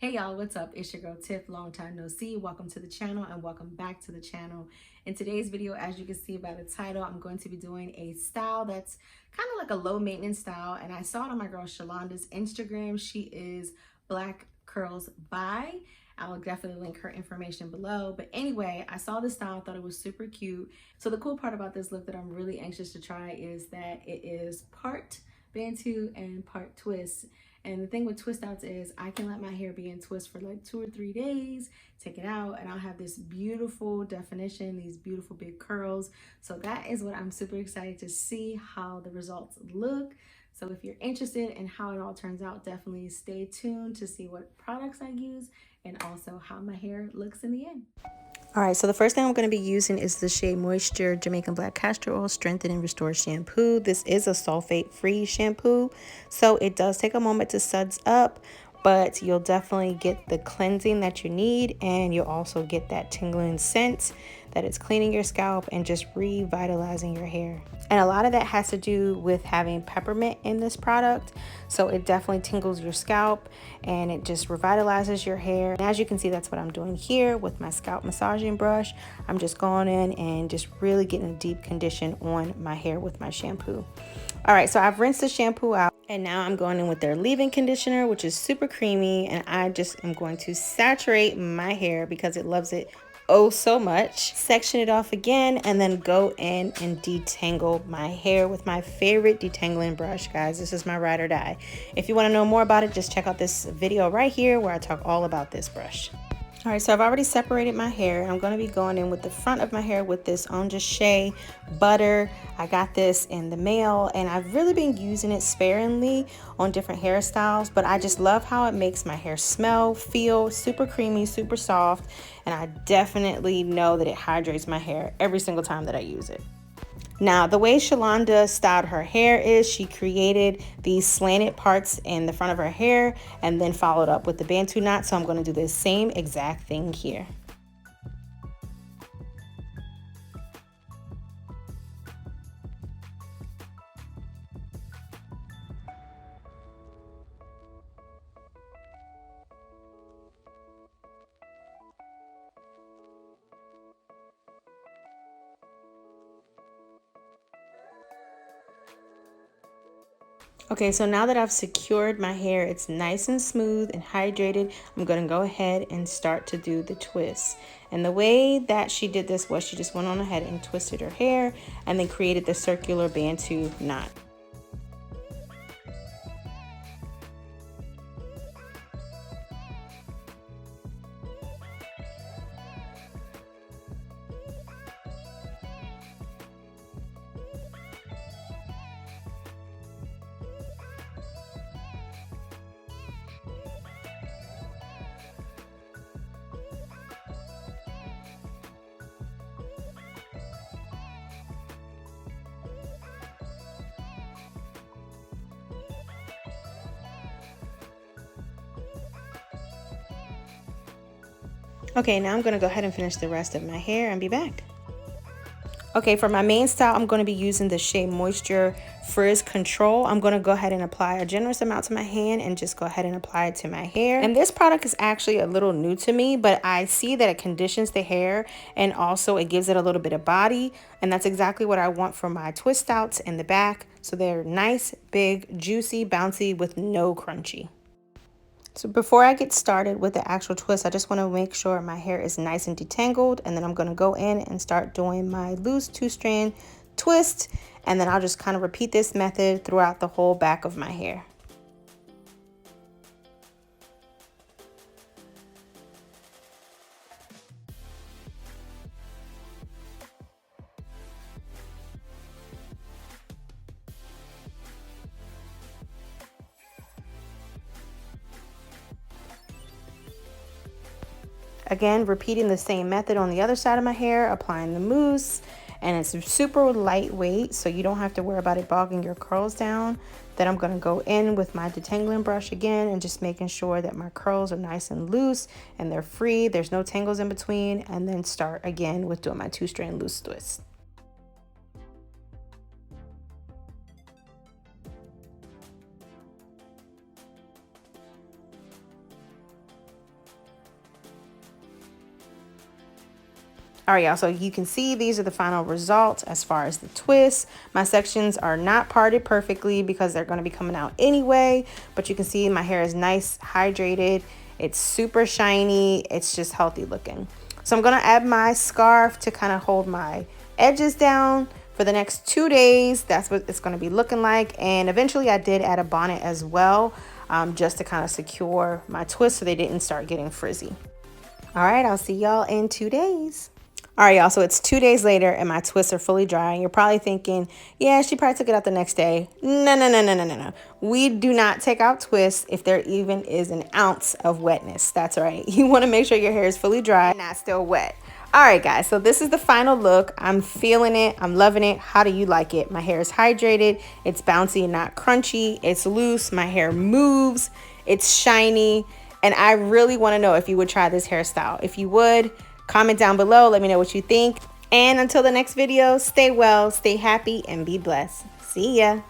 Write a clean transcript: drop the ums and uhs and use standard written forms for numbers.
Hey y'all, what's up? It's your girl Tiff, long time no see. Welcome to the channel and welcome back to the channel. In today's video, as you can see by the title, I'm going to be doing a style that's kind of like a low maintenance style, and I saw it on my girl Shalonda's Instagram. She is Black Curls by. I'll definitely link her information below. But anyway, I saw this style, thought it was super cute. So the cool part about this look that I'm really anxious to try is that it is part bantu and part twist. And the thing with twist outs is I can let my hair be in twist for like 2 or 3 days, take it out, and I'll have this beautiful definition, these beautiful big curls. So that is what I'm super excited to see how the results look. So if you're interested in how it all turns out, definitely stay tuned to see what products I use and also how my hair looks in the end. All right, so the first thing I'm going to be using is the Shea Moisture Jamaican Black Castor Oil Strengthen and Restore Shampoo. This is a sulfate-free shampoo, so it does take a moment to suds up, but you'll definitely get the cleansing that you need, and you'll also get that tingling scent that it's cleaning your scalp and just revitalizing your hair. And a lot of that has to do with having peppermint in this product. So it definitely tingles your scalp and it just revitalizes your hair. And as you can see, that's what I'm doing here with my scalp massaging brush. I'm just going in and just really getting a deep condition on my hair with my shampoo. All right, so I've rinsed the shampoo out and now I'm going in with their leave-in conditioner, which is super creamy. And I just am going to saturate my hair because it loves it oh so much. Section it off again and then go in and detangle my hair with my favorite detangling brush, guys. This is my ride or die. If you want to know more about it, just check out this video right here where I talk all about this brush. All right, so I've already separated my hair. I'm going to be going in with the front of my hair with this Onja Shea butter. I got this in the mail and I've really been using it sparingly on different hairstyles, but I just love how it makes my hair smell, feel super creamy, super soft, and I definitely know that it hydrates my hair every single time that I use it. Now, the way Shalonda styled her hair is she created these slanted parts in the front of her hair and then followed up with the bantu knot. So I'm going to do the same exact thing here. Okay, so now that I've secured my hair, it's nice and smooth and hydrated, I'm going to go ahead and start to do the twist. And the way that she did this was she just went on ahead and twisted her hair and then created the circular bantu knot. Okay, now I'm going to go ahead and finish the rest of my hair and be back. Okay, for my main style, I'm going to be using the Shea Moisture Frizz Control. I'm going to go ahead and apply a generous amount to my hand and just go ahead and apply it to my hair. And this product is actually a little new to me, but I see that it conditions the hair and also it gives it a little bit of body. And that's exactly what I want for my twist outs in the back. So they're nice, big, juicy, bouncy with no crunchy. So before I get started with the actual twist, I just want to make sure my hair is nice and detangled, and then I'm going to go in and start doing my loose 2-strand twist, and then I'll just kind of repeat this method throughout the whole back of my hair. Again, repeating the same method on the other side of my hair, applying the mousse, and it's super lightweight, so you don't have to worry about it bogging your curls down. Then I'm going to go in with my detangling brush again and just making sure that my curls are nice and loose and they're free. There's no tangles in between, and then start again with doing my 2-strand loose twist. All right, y'all, so you can see these are the final results as far as the twists. My sections are not parted perfectly because they're going to be coming out anyway, but you can see my hair is nice, hydrated. It's super shiny. It's just healthy looking. So I'm going to add my scarf to kind of hold my edges down for the next 2 days. That's what it's going to be looking like. And eventually I did add a bonnet as well, just to kind of secure my twists so they didn't start getting frizzy. All right, I'll see y'all in 2 days. All right, y'all, so it's 2 days later and my twists are fully dry. And you're probably thinking, yeah, she probably took it out the next day. No. We do not take out twists if there even is an ounce of wetness. That's right. You want to make sure your hair is fully dry and not still wet. All right, guys, so this is the final look. I'm feeling it. I'm loving it. How do you like it? My hair is hydrated. It's bouncy, not crunchy. It's loose. My hair moves. It's shiny. And I really want to know if you would try this hairstyle. If you would, comment down below. Let me know what you think. And until the next video, stay well, stay happy, and be blessed. See ya.